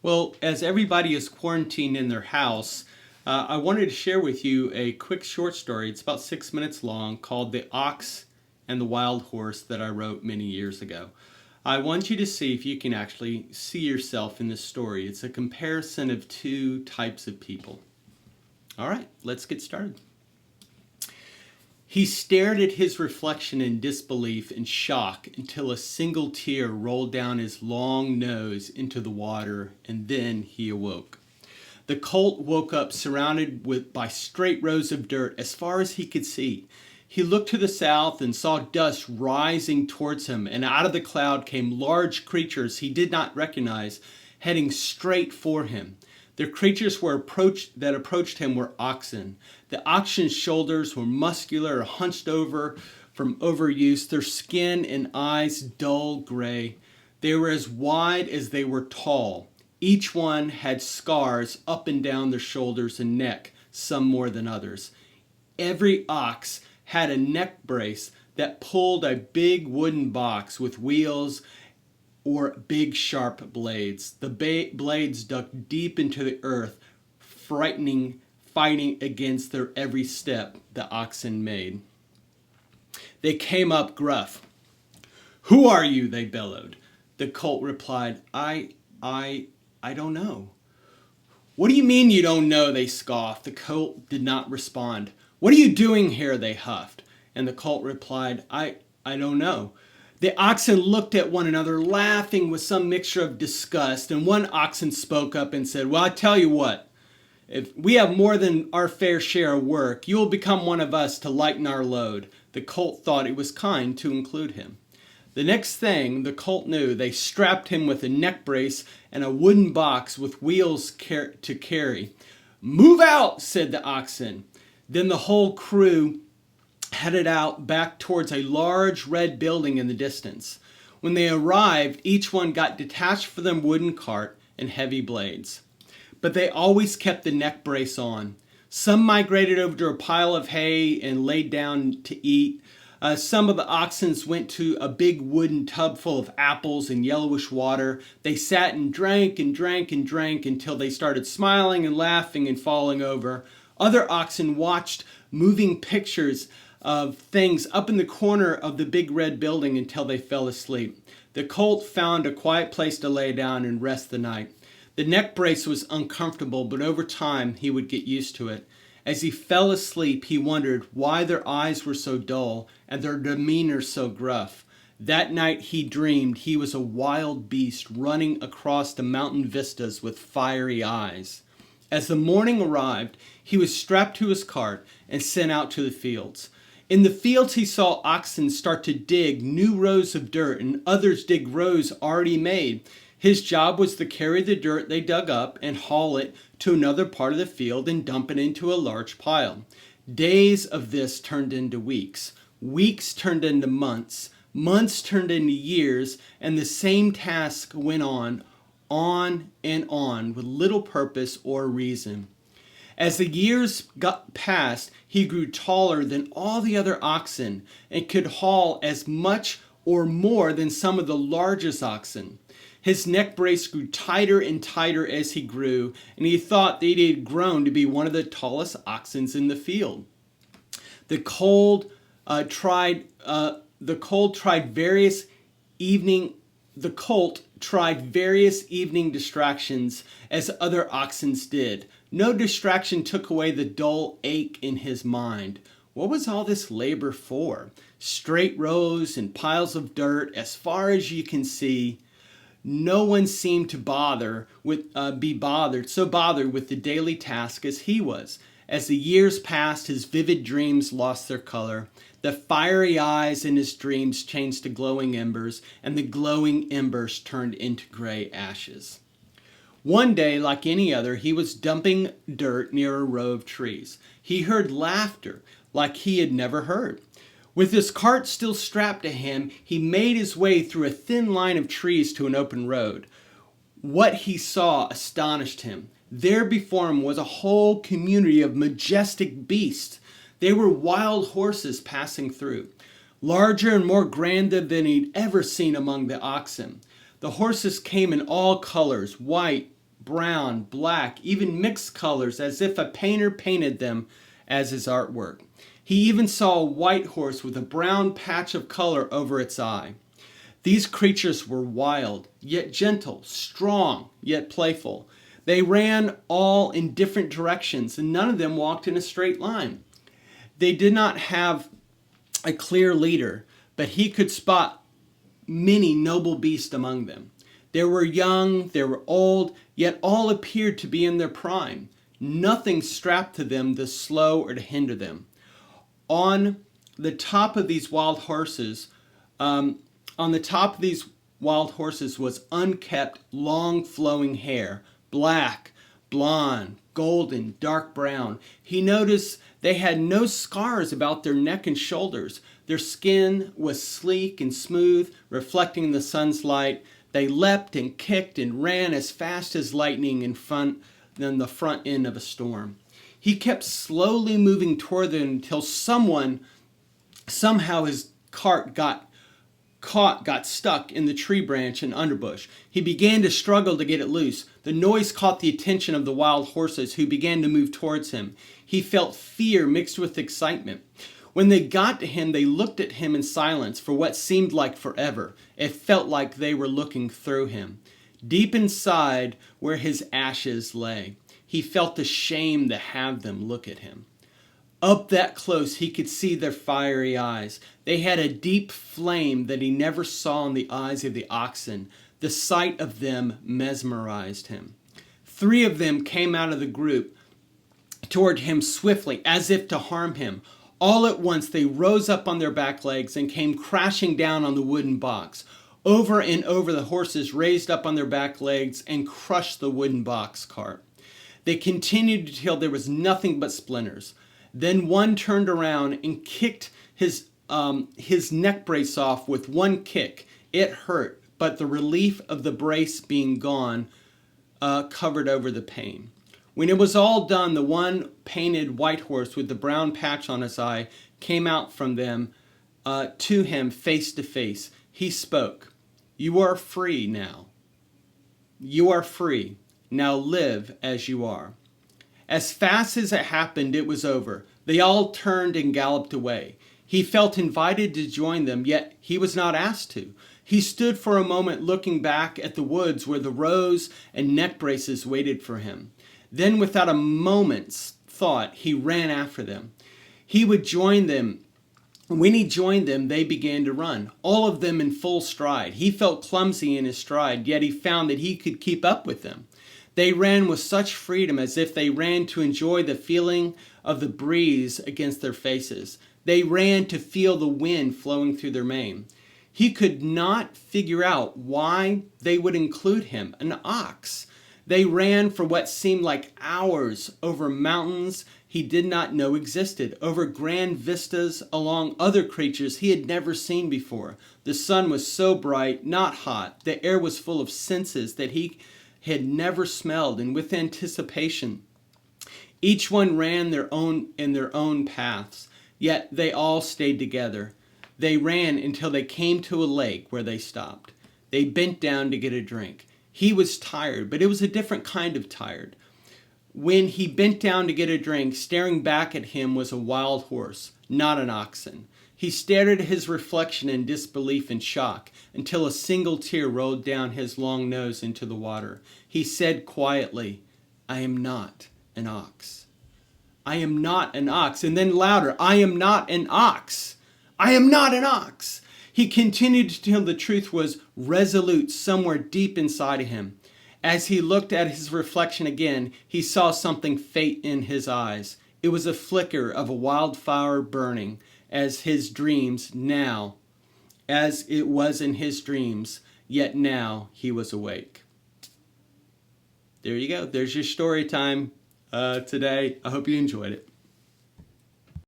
Well, as everybody is quarantined in their house, I wanted to share with you a quick short story. It's about 6 minutes long called The Ox and the Wild Horse that I wrote many years ago. I want you to see if you can actually see yourself in this story. It's a comparison of two types of people. All right, let's get started. He stared at his reflection in disbelief and shock until a single tear rolled down his long nose into the water, and then he awoke. The colt woke up surrounded by straight rows of dirt as far as he could see. He looked to the south and saw dust rising towards him, and out of the cloud came large creatures he did not recognize, heading straight for him. The creatures that approached him were oxen. The oxen's shoulders were muscular or hunched over from overuse, their skin and eyes dull gray. They were as wide as they were tall. Each one had scars up and down their shoulders and neck, some more than others. Every ox had a neck brace that pulled a big wooden box with wheels or big sharp blades. The blades dug deep into the earth, fighting against their every step the oxen made. They came up gruff. "Who are you?" they bellowed. The colt replied, I don't know." "What do you mean you don't know?" they scoffed. The colt did not respond. "What are you doing here?" they huffed. And the colt replied, I don't know." The oxen looked at one another, laughing with some mixture of disgust, and one oxen spoke up and said, "Well, I tell you what, if we have more than our fair share of work, you will become one of us to lighten our load." The colt thought it was kind to include him. The next thing the colt knew, they strapped him with a neck brace and a wooden box with wheels to carry. "Move out," said the oxen. Then the whole crew headed out back towards a large red building in the distance. When they arrived, each one got detached from their wooden cart and heavy blades. But they always kept the neck brace on. Some migrated over to a pile of hay and laid down to eat. Some of the oxen went to a big wooden tub full of apples and yellowish water. They sat and drank and drank and drank until they started smiling and laughing and falling over. Other oxen watched moving pictures of things up in the corner of the big red building until they fell asleep. The colt found a quiet place to lay down and rest the night. The neck brace was uncomfortable, but over time he would get used to it. As he fell asleep, he wondered why their eyes were so dull and their demeanor so gruff. That night he dreamed he was a wild beast running across the mountain vistas with fiery eyes. As the morning arrived, he was strapped to his cart and sent out to the fields. In the fields, he saw oxen start to dig new rows of dirt and others dig rows already made. His job was to carry the dirt they dug up and haul it to another part of the field and dump it into a large pile. Days of this turned into weeks. Weeks turned into months. Months turned into years, and the same task went on and on with little purpose or reason. As the years got past, he grew taller than all the other oxen and could haul as much or more than some of the largest oxen. His neck brace grew tighter and tighter as he grew, and he thought that he had grown to be one of the tallest oxen in the field. The colt tried various evening distractions as other oxen did. No distraction took away the dull ache in his mind. What was all this labor for? Straight rows and piles of dirt as far as you can see. No one seemed to be bothered with the daily task as he was. As the years passed, his vivid dreams lost their color. The fiery eyes in his dreams changed to glowing embers, and the glowing embers turned into gray ashes. One day, like any other, he was dumping dirt near a row of trees. He heard laughter like he had never heard. With his cart still strapped to him, he made his way through a thin line of trees to an open road. What he saw astonished him. There before him was a whole community of majestic beasts. They were wild horses passing through, larger and more grand than he'd ever seen among the oxen. The horses came in all colors, white, brown, black, even mixed colors as if a painter painted them as his artwork. He even saw a white horse with a brown patch of color over its eye. These creatures were wild, yet gentle, strong, yet playful. They ran all in different directions, and none of them walked in a straight line. They did not have a clear leader, but he could spot many noble beasts among them. There were young, there were old, yet all appeared to be in their prime. Nothing strapped to them to slow or to hinder them. On the top of these wild horses, was unkept, long flowing hair, black, blonde, golden, dark brown. He noticed they had no scars about their neck and shoulders. Their skin was sleek and smooth, reflecting the sun's light. They leapt and kicked and ran as fast as lightning in front than the front end of a storm. He kept slowly moving toward them until somehow his cart got stuck in the tree branch and underbush. He began to struggle to get it loose. The noise caught the attention of the wild horses, who began to move towards him. He felt fear mixed with excitement. When they got to him, they looked at him in silence for what seemed like forever. It felt like they were looking through him. Deep inside, where his ashes lay, he felt ashamed to have them look at him. Up that close, he could see their fiery eyes. They had a deep flame that he never saw in the eyes of the oxen. The sight of them mesmerized him. 3 of them came out of the group toward him swiftly, as if to harm him. All at once, they rose up on their back legs and came crashing down on the wooden box. Over and over, the horses raised up on their back legs and crushed the wooden box cart. They continued until there was nothing but splinters. Then one turned around and kicked his neck brace off with one kick. It hurt, but the relief of the brace being gone covered over the pain. When it was all done, the one painted white horse with the brown patch on his eye came out from them to him face to face. He spoke. "You are free now. You are free. Now live as you are." As fast as it happened, it was over. They all turned and galloped away. He felt invited to join them, yet he was not asked to. He stood for a moment looking back at the woods where the rose and neck braces waited for him. Then, without a moment's thought, he ran after them. He would join them. When he joined them, they began to run, all of them in full stride. He felt clumsy in his stride, yet he found that he could keep up with them. They ran with such freedom as if they ran to enjoy the feeling of the breeze against their faces. They ran to feel the wind flowing through their mane. He could not figure out why they would include him, an ox. They ran for what seemed like hours over mountains he did not know existed, over grand vistas along other creatures he had never seen before. The sun was so bright, not hot. The air was full of senses that he had never smelled, and with anticipation, each one ran in their own paths, yet they all stayed together. They ran until they came to a lake where they stopped. They bent down to get a drink. He was tired, but it was a different kind of tired. When he bent down to get a drink, staring back at him was a wild horse, not an oxen. He stared at his reflection in disbelief and shock until a single tear rolled down his long nose into the water. He said quietly, "I am not an ox. I am not an ox." And then louder, "I am not an ox. I am not an ox." He continued till the truth was resolute somewhere deep inside of him. As he looked at his reflection again, he saw something faint in his eyes. It was a flicker of a wildfire burning, as it was in his dreams, yet now he was awake. There you go. There's your story time today. I hope you enjoyed it.